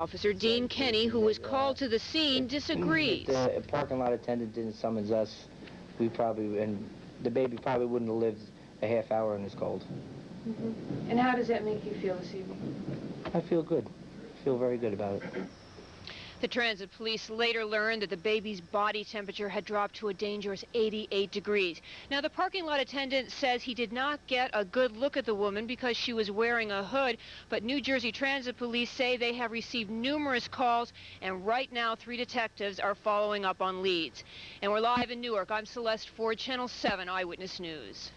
Officer Dean Kenny, who was called to the scene, disagrees. If the parking lot attendant didn't summons us, and the baby probably wouldn't have lived a half hour in this cold. Mm-hmm. And how does that make you feel this evening? I feel good. I feel very good about it. The transit police later learned that the baby's body temperature had dropped to a dangerous 88 degrees. Now, the parking lot attendant says he did not get a good look at the woman because she was wearing a hood, but New Jersey Transit Police say they have received numerous calls, and right now 3 detectives are following up on leads. And we're live in Newark. I'm Celeste Ford, Channel 7 Eyewitness News.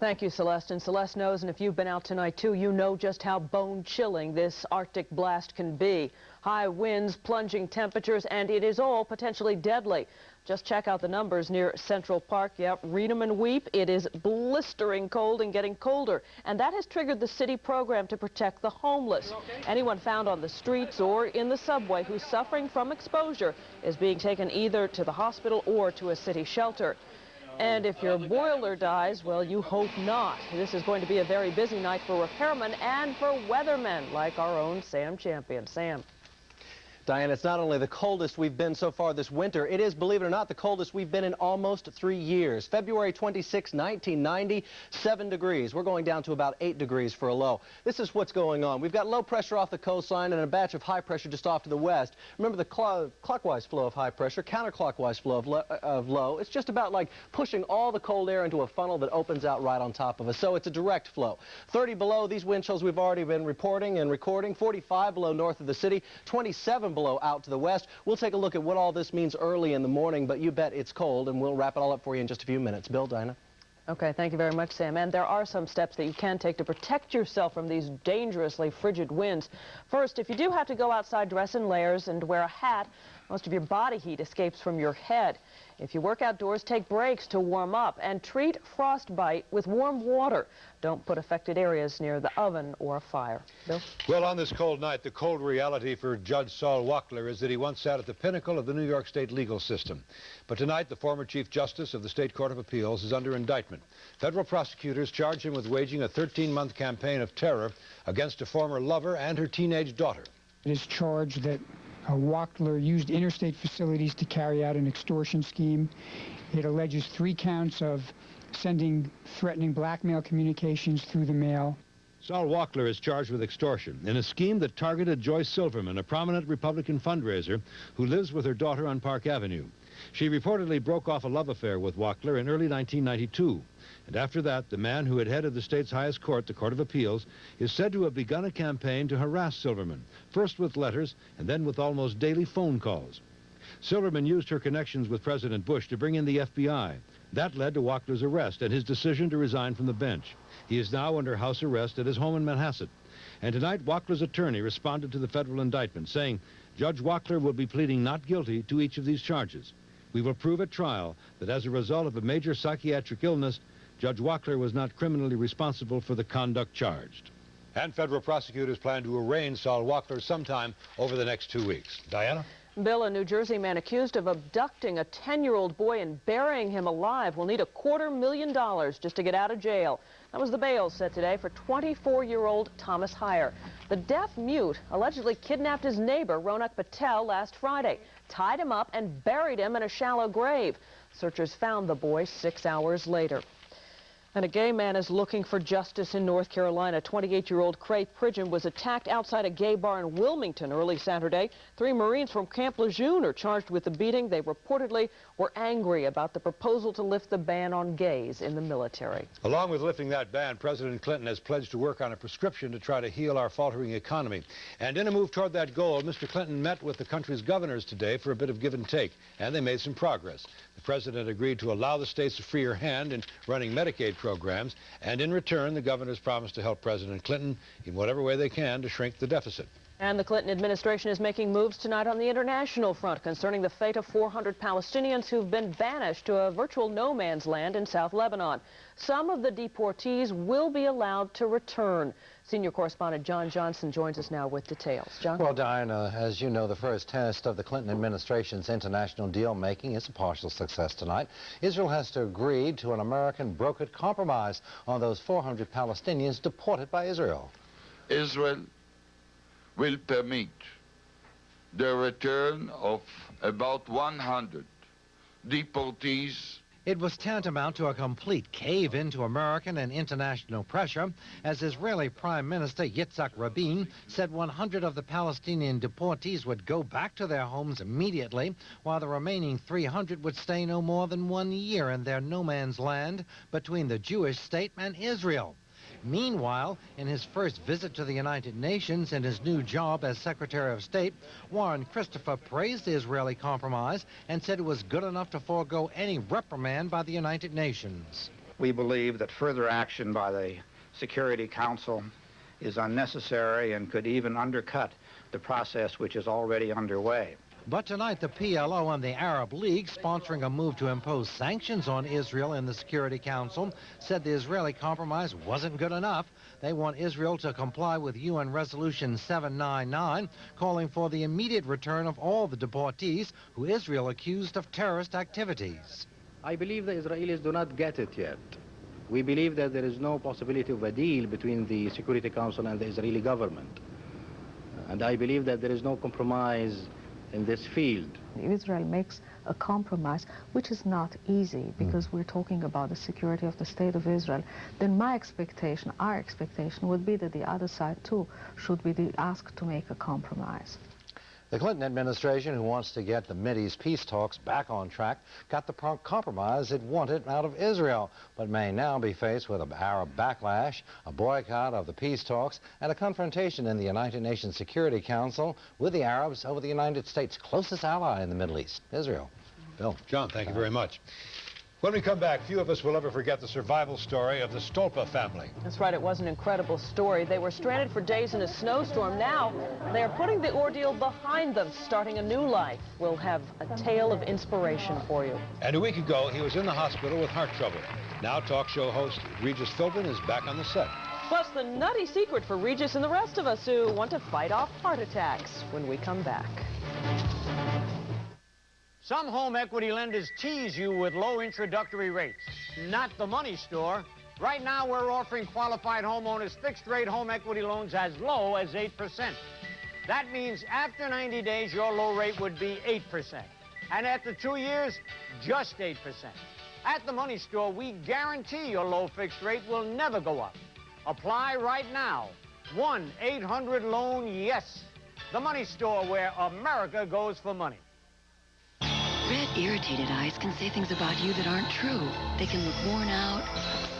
Thank you, Celeste. And Celeste knows, and if you've been out tonight too, you know just how bone-chilling this Arctic blast can be. High winds, plunging temperatures, and it is all potentially deadly. Just check out the numbers near Central Park. Yep, read 'em and weep. It is blistering cold and getting colder. And that has triggered the city program to protect the homeless. Anyone found on the streets or in the subway who's suffering from exposure is being taken either to the hospital or to a city shelter. And if your boiler dies, well, you hope not. This is going to be a very busy night for repairmen and for weathermen like our own Sam Champion. Sam. Diane, it's not only the coldest we've been so far this winter, it is, believe it or not, the coldest we've been in almost 3 years. February 26, 1990, 7 degrees. We're going down to about 8 degrees for a low. This is what's going on. We've got low pressure off the coastline and a batch of high pressure just off to the west. Remember the clockwise flow of high pressure, counterclockwise flow of low. It's just about like pushing all the cold air into a funnel that opens out right on top of us. So it's a direct flow. 30 below, these wind chills we've already been reporting and recording. 45 below north of the city, 27 below out to the west. We'll take a look at what all this means early in the morning, but you bet it's cold, and we'll wrap it all up for you in just a few minutes. Bill, Dinah. Okay, thank you very much, Sam. And there are some steps that you can take to protect yourself from these dangerously frigid winds. First, if you do have to go outside, dress in layers and wear a hat. Most of your body heat escapes from your head. If you work outdoors, take breaks to warm up and treat frostbite with warm water. Don't put affected areas near the oven or a fire. Bill? Well, on this cold night, the cold reality for Judge Saul Wachtler is that he once sat at the pinnacle of the New York State legal system. But tonight, the former Chief Justice of the State Court of Appeals is under indictment. Federal prosecutors charge him with waging a 13-month campaign of terror against a former lover and her teenage daughter. It is charged that Wachtler used interstate facilities to carry out an extortion scheme. It alleges 3 counts of sending threatening blackmail communications through the mail. Saul Wachtler is charged with extortion in a scheme that targeted Joyce Silverman, a prominent Republican fundraiser who lives with her daughter on Park Avenue. She reportedly broke off a love affair with Wachtler in early 1992. And after that, the man who had headed the state's highest court, the Court of Appeals, is said to have begun a campaign to harass Silverman, first with letters and then with almost daily phone calls. Silverman used her connections with President Bush to bring in the FBI. That led to Wachtler's arrest and his decision to resign from the bench. He is now under house arrest at his home in Manhasset. And tonight, Wachtler's attorney responded to the federal indictment, saying Judge Wachtler will be pleading not guilty to each of these charges. We will prove at trial that as a result of a major psychiatric illness, Judge Wachtler was not criminally responsible for the conduct charged. And federal prosecutors plan to arraign Saul Wachtler sometime over the next 2 weeks. Diana? Bill, a New Jersey man accused of abducting a 10-year-old boy and burying him alive will need $250,000 just to get out of jail. That was the bail set today for 24-year-old Thomas Heyer. The deaf-mute allegedly kidnapped his neighbor, Ronak Beutel, last Friday, tied him up and buried him in a shallow grave. Searchers found the boy 6 hours later. And a gay man is looking for justice in North Carolina. 28-year-old Craig Pridgeon was attacked outside a gay bar in Wilmington early Saturday. 3 Marines from Camp Lejeune are charged with the beating. They reportedly were angry about the proposal to lift the ban on gays in the military. Along with lifting that ban, President Clinton has pledged to work on a prescription to try to heal our faltering economy. And in a move toward that goal, Mr. Clinton met with the country's governors today for a bit of give and take, and they made some progress. The president agreed to allow the states a freer hand in running Medicaid programs, and in return, the governors promised to help President Clinton in whatever way they can to shrink the deficit. And the Clinton administration is making moves tonight on the international front concerning the fate of 400 Palestinians who've been banished to a virtual no man's land in South Lebanon. Some of the deportees will be allowed to return. Senior correspondent John Johnson joins us now with details. John? Well, Diana, as you know, the first test of the Clinton administration's international deal-making is a partial success tonight. Israel has to agree to an American brokered compromise on those 400 Palestinians deported by Israel. Israel will permit the return of about 100 deportees. It was tantamount to a complete cave-in to American and international pressure, as Israeli Prime Minister Yitzhak Rabin said 100 of the Palestinian deportees would go back to their homes immediately, while the remaining 300 would stay no more than 1 year in their no-man's land between the Jewish state and Israel. Meanwhile, in his first visit to the United Nations and his new job as Secretary of State, Warren Christopher praised the Israeli compromise and said it was good enough to forego any reprimand by the United Nations. We believe that further action by the Security Council is unnecessary and could even undercut the process which is already underway. But tonight, the PLO and the Arab League, sponsoring a move to impose sanctions on Israel in the Security Council, said the Israeli compromise wasn't good enough. They want Israel to comply with UN Resolution 799, calling for the immediate return of all the deportees who Israel accused of terrorist activities. I believe the Israelis do not get it yet. We believe that there is no possibility of a deal between the Security Council and the Israeli government. And I believe that there is no compromise in this field. If Israel makes a compromise, which is not easy because we're talking about the security of the state of Israel, then my expectation, our expectation would be that the other side too should be asked to make a compromise. The Clinton administration, who wants to get the Mideast peace talks back on track, got the compromise it wanted out of Israel, but may now be faced with an Arab backlash, a boycott of the peace talks, and a confrontation in the United Nations Security Council with the Arabs over the United States' closest ally in the Middle East, Israel. Bill. John, thank you very much. When we come back, few of us will ever forget the survival story of the Stolpa family. That's right, it was an incredible story. They were stranded for days in a snowstorm. Now, they are putting the ordeal behind them, starting a new life. We'll have a tale of inspiration for you. And a week ago, he was in the hospital with heart trouble. Now, talk show host Regis Philbin is back on the set. Plus, the nutty secret for Regis and the rest of us who want to fight off heart attacks when we come back. Some home equity lenders tease you with low introductory rates. Not the Money Store. Right now, we're offering qualified homeowners fixed-rate home equity loans as low as 8%. That means after 90 days, your low rate would be 8%. And after 2 years, just 8%. At the Money Store, we guarantee your low fixed rate will never go up. Apply right now. 1-800-LOAN-YES. The Money Store, where America goes for money. Red, irritated eyes can say things about you that aren't true. They can look worn out,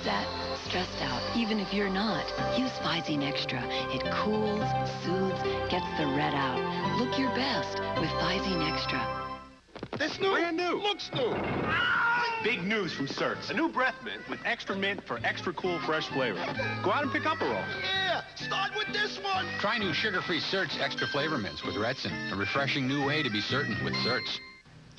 upset, stressed out, even if you're not. Use Visine Extra. It cools, soothes, gets the red out. Look your best with Visine Extra. That's new. Brand new. Looks new. Big news from Certs. A new breath mint with extra mint for extra cool, fresh flavor. Go out and pick up a roll. Yeah, start with this one. Try new sugar-free Certs extra flavor mints with Retsin. A refreshing new way to be certain with Certs.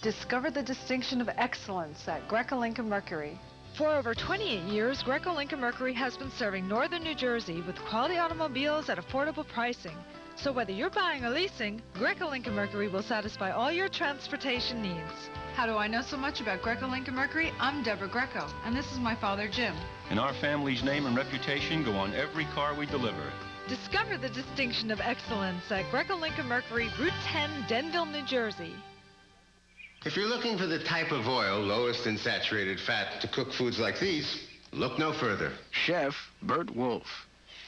Discover the distinction of excellence at Greco-Lincoln Mercury. For over 28 years, Greco-Lincoln Mercury has been serving northern New Jersey with quality automobiles at affordable pricing. So whether you're buying or leasing, Greco-Lincoln Mercury will satisfy all your transportation needs. How do I know so much about Greco-Lincoln Mercury? I'm Deborah Greco, and this is my father, Jim. And our family's name and reputation go on every car we deliver. Discover the distinction of excellence at Greco-Lincoln Mercury, Route 10, Denville, New Jersey. If you're looking for the type of oil lowest in saturated fat to cook foods like these, look no further. Chef Bert Wolf.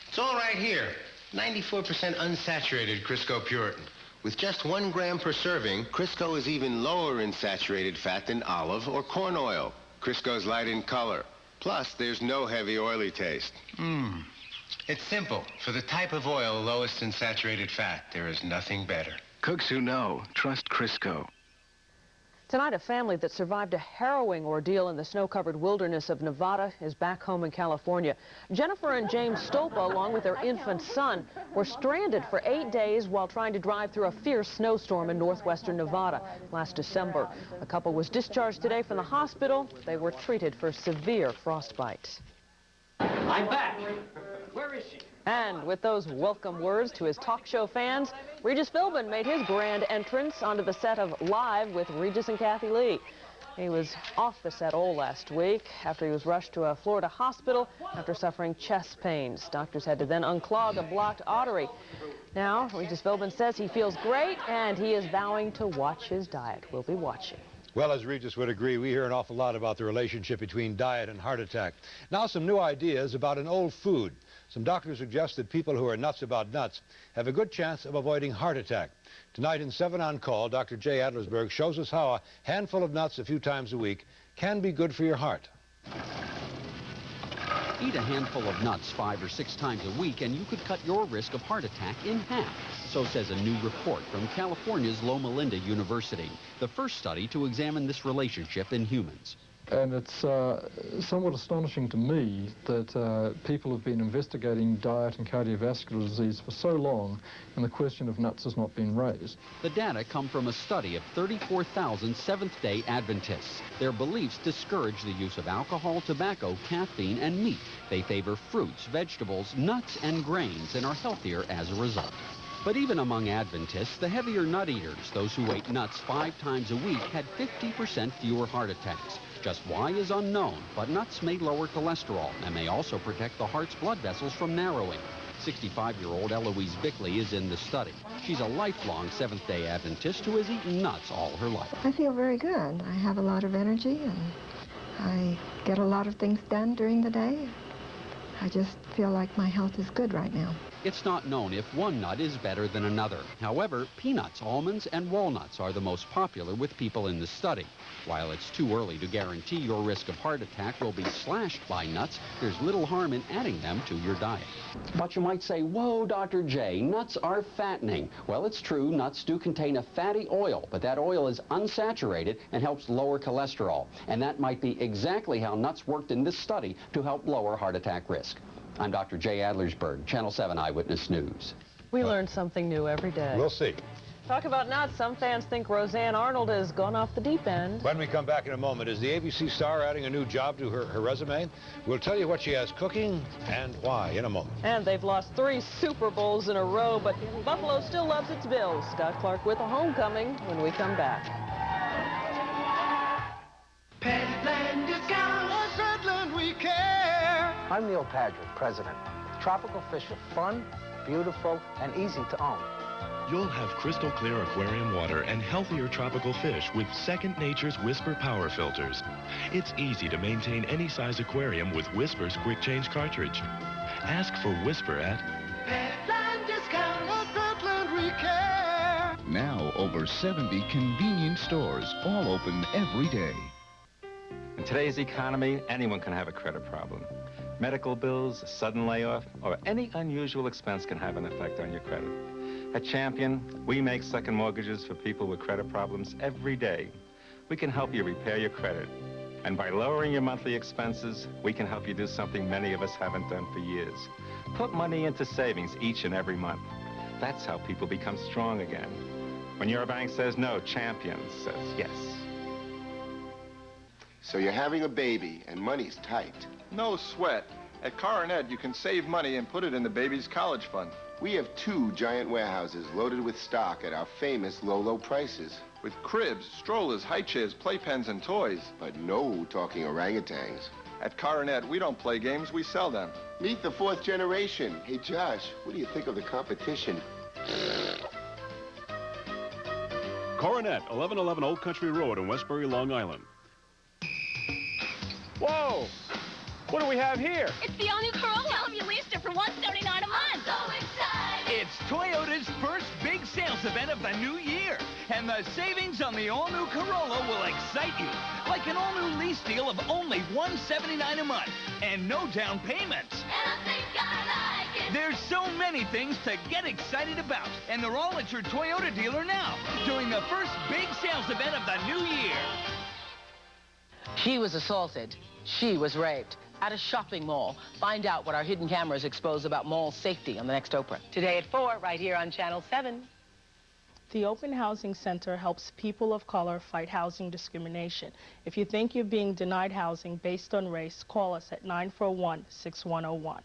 It's all right here. 94% unsaturated Crisco Puritan. With just 1 gram per serving, Crisco is even lower in saturated fat than olive or corn oil. Crisco's light in color. Plus, there's no heavy oily taste. It's simple. For the type of oil lowest in saturated fat, there is nothing better. Cooks who know, trust Crisco. Tonight, a family that survived a harrowing ordeal in the snow-covered wilderness of Nevada is back home in California. Jennifer and James Stolpa, along with their infant son, were stranded for 8 days while trying to drive through a fierce snowstorm in northwestern Nevada last December. The couple was discharged today from the hospital. They were treated for severe frostbite. I'm back. Where is she? And with those welcome words to his talk show fans, Regis Philbin made his grand entrance onto the set of Live with Regis and Kathy Lee. He was off the set all last week after he was rushed to a Florida hospital after suffering chest pains. Doctors had to then unclog a blocked artery. Now, Regis Philbin says he feels great and he is vowing to watch his diet. We'll be watching. Well, as Regis would agree, we hear an awful lot about the relationship between diet and heart attack. Now some new ideas about an old food. Some doctors suggest that people who are nuts about nuts have a good chance of avoiding heart attack. Tonight in 7 on Call, Dr. Jay Adlersberg shows us how a handful of nuts a few times a week can be good for your heart. Eat a handful of nuts 5 or 6 times a week and you could cut your risk of heart attack in half. So says a new report from California's Loma Linda University, the first study to examine this relationship in humans. And it's somewhat astonishing to me that people have been investigating diet and cardiovascular disease for so long and the question of nuts has not been raised. The data come from a study of 34,000 Seventh-day Adventists. Their beliefs discourage the use of alcohol, tobacco, caffeine, and meat. They favor fruits, vegetables, nuts, and grains and are healthier as a result. But even among Adventists, the heavier nut eaters, those who ate nuts 5 times a week, had 50% fewer heart attacks. Just why is unknown, but nuts may lower cholesterol and may also protect the heart's blood vessels from narrowing. 65-year-old Eloise Bickley is in the study. She's a lifelong Seventh-day Adventist who has eaten nuts all her life. I feel very good. I have a lot of energy and I get a lot of things done during the day. I just feel like my health is good right now. It's not known if one nut is better than another. However, peanuts, almonds, and walnuts are the most popular with people in the study. While it's too early to guarantee your risk of heart attack will be slashed by nuts, there's little harm in adding them to your diet. But you might say, whoa, Dr. J, nuts are fattening. Well, it's true, nuts do contain a fatty oil, but that oil is unsaturated and helps lower cholesterol. And that might be exactly how nuts worked in this study to help lower heart attack risk. I'm Dr. Jay Adlersberg, Channel 7 Eyewitness News. We learn something new every day. We'll see. Talk about nuts. Some fans think Roseanne Arnold has gone off the deep end. When we come back in a moment, is the ABC star adding a new job to her resume? We'll tell you what she has cooking and why in a moment. And they've lost 3 Super Bowls in a row, but Buffalo still loves its Bills. Scott Clark with a homecoming when we come back. Petland discount. At Petland we care. I'm Neil Padgett, president. Tropical fish are fun, beautiful, and easy to own. You'll have crystal clear aquarium water and healthier tropical fish with Second Nature's Whisper Power Filters. It's easy to maintain any size aquarium with Whisper's Quick Change cartridge. Ask for Whisper at Petland discount. At Petland we care. Now over 70 convenient stores, all open every day. In today's economy, anyone can have a credit problem. Medical bills, a sudden layoff, or any unusual expense can have an effect on your credit. At Champion, we make second mortgages for people with credit problems every day. We can help you repair your credit. And by lowering your monthly expenses, we can help you do something many of us haven't done for years. Put money into savings each and every month. That's how people become strong again. When your bank says no, Champion says yes. So you're having a baby and money's tight. No sweat. At Coronet, you can save money and put it in the baby's college fund. We have 2 giant warehouses loaded with stock at our famous low, low prices. With cribs, strollers, high chairs, playpens, and toys. But no talking orangutans. At Coronet, we don't play games, we sell them. Meet the 4th generation. Hey, Josh, what do you think of the competition? Coronet, 1111 Old Country Road in Westbury, Long Island. Whoa! What do we have here? It's the all-new Corolla. Tell them you leased it for $179 a month. So excited! It's Toyota's first big sales event of the new year. And the savings on the all-new Corolla will excite you. Like an all-new lease deal of only $179 a month. And no down payments. And I think I like it. There's so many things to get excited about. And they're all at your Toyota dealer now. During the first big sales event of the new year. She was assaulted. She was raped. At a shopping mall. Find out what our hidden cameras expose about mall safety on the next Oprah. Today at 4, right here on Channel 7. The Open Housing Center helps people of color fight housing discrimination. If you think you're being denied housing based on race, call us at 941-6101.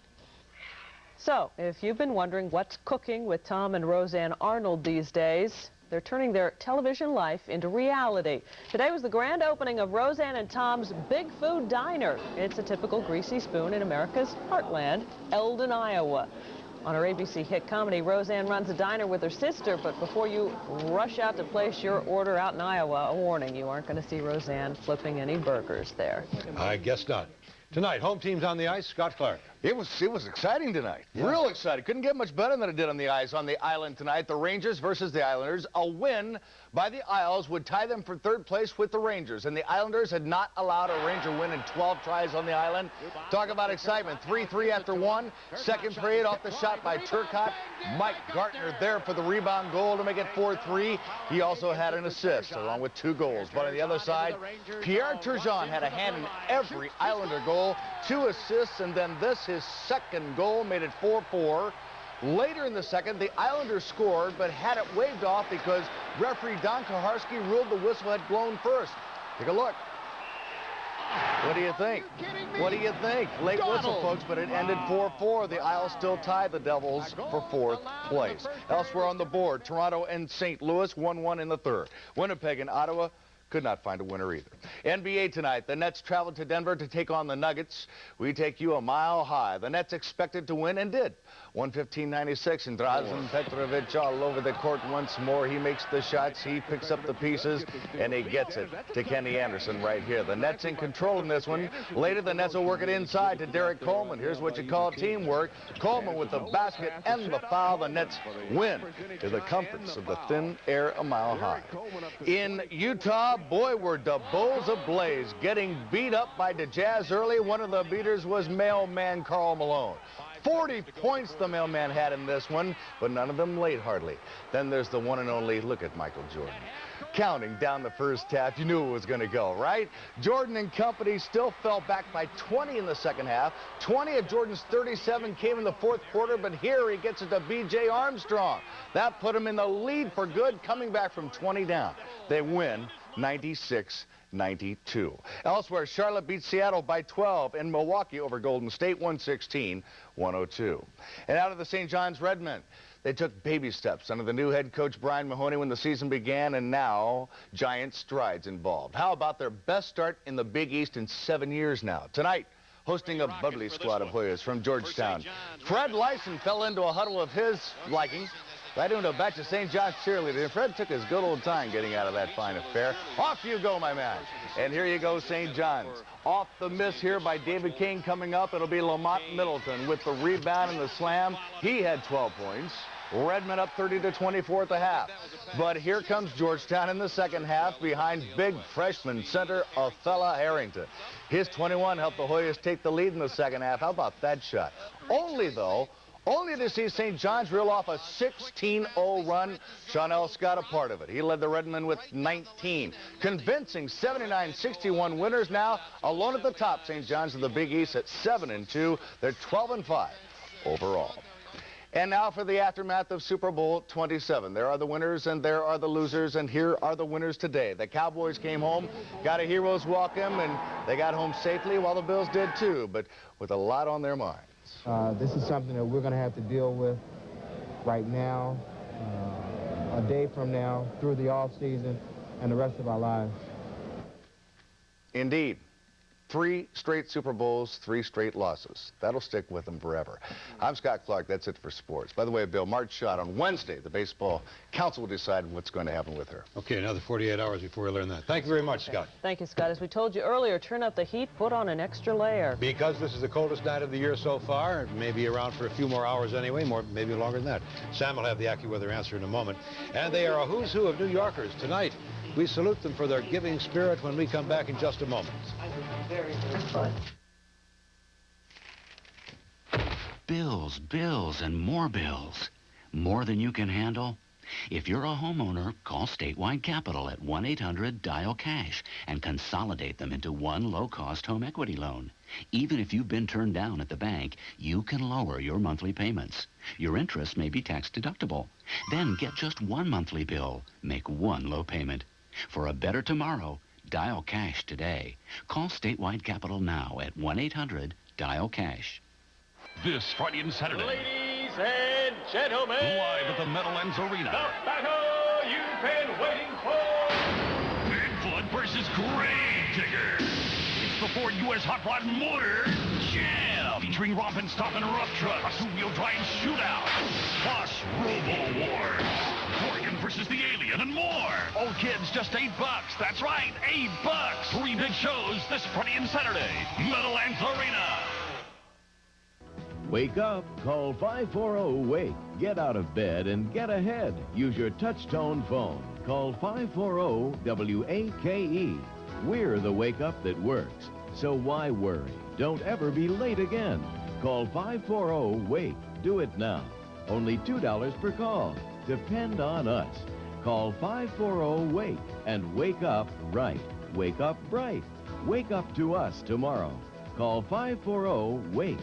So, if you've been wondering what's cooking with Tom and Roseanne Arnold these days, They're turning their television life into reality. Today was the grand opening of Roseanne and Tom's Big Food Diner. It's a typical greasy spoon in America's heartland, Eldon, Iowa. On her ABC hit comedy, Roseanne runs a diner with her sister, but before you rush out to place your order out in Iowa, a warning, you aren't going to see Roseanne flipping any burgers there. I guess not. Tonight, home team's on the ice. Scott Clark. It was exciting tonight. Yeah. Real exciting. Couldn't get much better than it did on the ice on the island tonight. The Rangers versus the Islanders. A win by the Isles would tie them for third place with the Rangers. And the Islanders had not allowed a Ranger win in 12 tries on the island. Talk about excitement. 3-3 after one. Second period off the shot by Turcotte. Mike Gartner there for the rebound goal to make it 4-3. He also had an assist along with 2 goals. But on the other side, Pierre Turgeon had a hand in every Islander goal. 2 assists, and then this, his second goal, made it 4-4. Later in the second, the Islanders scored, but had it waved off because referee Don Koharski ruled the whistle had blown first. Take a look. What do you think? What do you think? Late whistle, folks, but it ended 4-4. The Isles still tie the Devils for 4th place. Elsewhere on the board, Toronto and St. Louis 1-1 in the third. Winnipeg and Ottawa could not find a winner either. NBA tonight, the Nets traveled to Denver to take on the Nuggets. We take you a mile high. The Nets expected to win and did. 115-96, and Drazen Petrovic all over the court once more. He makes the shots, he picks up the pieces, and he gets it to Kenny Anderson right here. The Nets in control in this one. Later, the Nets will work it inside to Derek Coleman. Here's what you call teamwork. Coleman with the basket and the foul. The Nets win to the comforts of the thin air a mile high. In Utah, boy, were the Bulls ablaze, getting beat up by the Jazz early. One of the beaters was mailman Karl Malone. 40 points the mailman had in this one, but none of them late hardly. Then there's the one and only, look at Michael Jordan. Counting down the first half, you knew it was going to go, right? Jordan and company still fell back by 20 in the second half. 20 of Jordan's 37 came in the fourth quarter, but here he gets it to B.J. Armstrong. That put him in the lead for good, coming back from 20 down. They win 96-92. Elsewhere, Charlotte beat Seattle by 12, and Milwaukee over Golden State 116-102. And out of the St. John's Redmen, they took baby steps under the new head coach Brian Mahoney when the season began, and now giant strides involved. How about their best start in the Big East in 7 years now? Tonight, hosting a bubbly squad of Hoyas from Georgetown. Fred Lyson fell into a huddle of his liking right into a batch of St. John's cheerleaders. Fred took his good old time getting out of that fine affair. Off you go, my man. And here you go, St. John's. Off the miss here by David King coming up. It'll be Lamont Middleton with the rebound and the slam. He had 12 points. Redmond up 30-24 at the half. But here comes Georgetown in the second half behind big freshman center Othello Harrington. His 21 helped the Hoyas take the lead in the second half. How about that shot? Only to see St. John's reel off a 16-0 run. Chanel Scott a part of it. He led the Redmen with 19. Convincing 79-61 winners now. Alone at the top, St. John's of the Big East at 7-2. They're 12-5 overall. And now for the aftermath of Super Bowl 27. There are the winners and there are the losers, and here are the winners today. The Cowboys came home, got a hero's welcome, and they got home safely, while the Bills did too, but with a lot on their minds. This is something that we're going to have to deal with right now, a day from now, through the off season, and the rest of our lives. Indeed. 3 straight Super Bowls, 3 straight losses. That'll stick with them forever. I'm Scott Clark. That's it for sports. By the way, Bill, March shot on Wednesday. The Baseball Council will decide what's going to happen with her. Okay, another 48 hours before we learn that. Thank you very much, Scott. Thank you, Scott. As we told you earlier, turn up the heat, put on an extra layer. Because this is the coldest night of the year so far, it may be around for a few more hours anyway, maybe longer than that. Sam will have the AccuWeather answer in a moment. And they are a who's who of New Yorkers tonight. We salute them for their giving spirit when we come back in just a moment. Bills, bills, and more bills. More than you can handle? If you're a homeowner, call Statewide Capital at 1-800-DIAL-CASH and consolidate them into one low-cost home equity loan. Even if you've been turned down at the bank, you can lower your monthly payments. Your interest may be tax deductible. Then get just one monthly bill. Make one low payment. For a better tomorrow, dial cash today. Call Statewide Capital now at 1-800-DIAL-CASH. This Friday and Saturday, ladies and gentlemen, live at the Meadowlands Arena, the battle you pay waiting for Bigfoot versus Gravedigger. It's the Ford U.S. Hot Rod Motor Jam, featuring romping, stomping rough trucks, a two-wheel drive shootout, plus Robo War, Morgan versus the Alien, and more. All kids, just $8. That's right, $8. 3 big shows this Friday and Saturday. Meadowlands Arena. Wake up. Call 540-WAKE. Get out of bed and get ahead. Use your touch-tone phone. Call 540-WAKE. We're the wake-up that works. So why worry? Don't ever be late again. Call 540-WAKE. Do it now. Only $2 per call. Depend on us. Call 540-WAKE and wake up right. Wake up bright. Wake up to us tomorrow. Call 540-WAKE.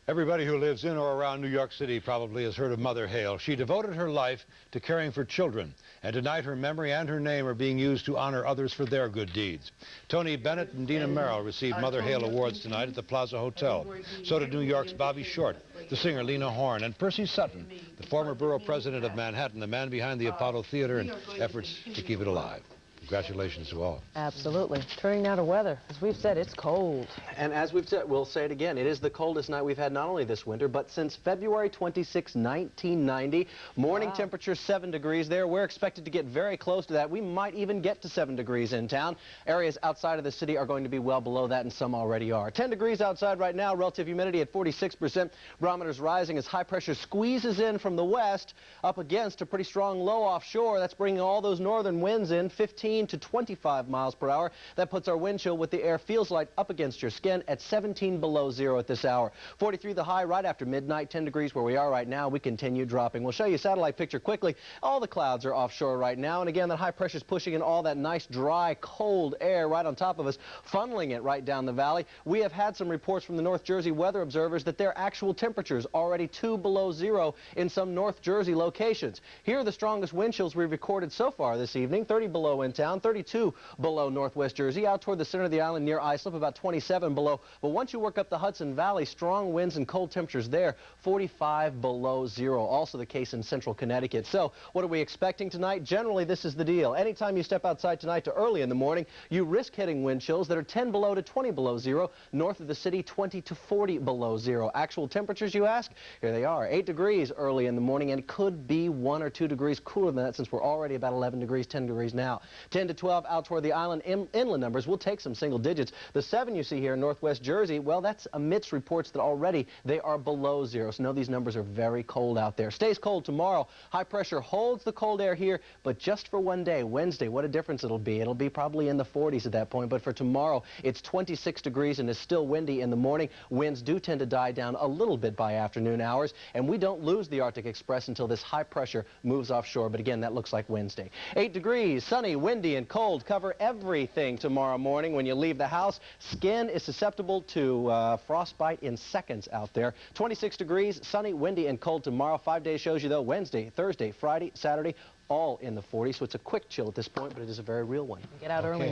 Everybody who lives in or around New York City probably has heard of Mother Hale. She devoted her life to caring for children, and tonight her memory and her name are being used to honor others for their good deeds. Tony Bennett and Dina Merrill received Mother Hale Awards tonight at the Plaza Hotel. So did New York's Bobby Short, the singer Lena Horne, and Percy Sutton, the former borough president of Manhattan, the man behind the Apollo Theater and efforts to keep it alive. Congratulations to all. Absolutely. Turning now to weather. As we've said, it's cold. And as we've said, we'll say it again, it is the coldest night we've had not only this winter, but since February 26, 1990. Morning temperature 7 degrees there. We're expected to get very close to that. We might even get to 7 degrees in town. Areas outside of the city are going to be well below that, and some already are. 10 degrees outside right now. Relative humidity at 46%. Barometers rising as high pressure squeezes in from the west up against a pretty strong low offshore. That's bringing all those northern winds in, 15 to 25 miles per hour. That puts our wind chill with the air feels like up against your skin at 17 below zero at this hour. 43 the high right after midnight, 10 degrees where we are right now. We continue dropping. We'll show you a satellite picture quickly. All the clouds are offshore right now, and again, that high pressure is pushing in all that nice, dry, cold air right on top of us, funneling it right down the valley. We have had some reports from the North Jersey weather observers that their actual temperatures already 2 below zero in some North Jersey locations. Here are the strongest wind chills we've recorded so far this evening. 30 below in town, 32 below Northwest Jersey. Out toward the center of the island near Islip, about 27 below. But once you work up the Hudson Valley, strong winds and cold temperatures there, 45 below zero. Also the case in central Connecticut. So what are we expecting tonight? Generally, this is the deal. Anytime you step outside tonight to early in the morning, you risk hitting wind chills that are 10 below to 20 below zero. North of the city, 20 to 40 below zero. Actual temperatures, you ask? Here they are. 8 degrees early in the morning, and it could be 1 or 2 degrees cooler than that since we're already about 11 degrees, 10 degrees now. 10 to 12 out toward the island inland numbers. We'll take some single digits. The 7 you see here in Northwest Jersey, well, that's amidst reports that already they are below zero. So know these numbers are very cold out there. Stays cold tomorrow. High pressure holds the cold air here, but just for one day, Wednesday, what a difference it'll be. It'll be probably in the 40s at that point, but for tomorrow, it's 26 degrees and is still windy in the morning. Winds do tend to die down a little bit by afternoon hours, and we don't lose the Arctic Express until this high pressure moves offshore, but again, that looks like Wednesday. 8 degrees, sunny, windy, and cold. Cover everything tomorrow morning when you leave the house. Skin is susceptible to frostbite in seconds out there. 26 degrees, sunny, windy, and cold tomorrow. 5 days shows you, though, Wednesday, Thursday, Friday, Saturday, all in the 40s. So it's a quick chill at this point, but it is a very real one. Get out early.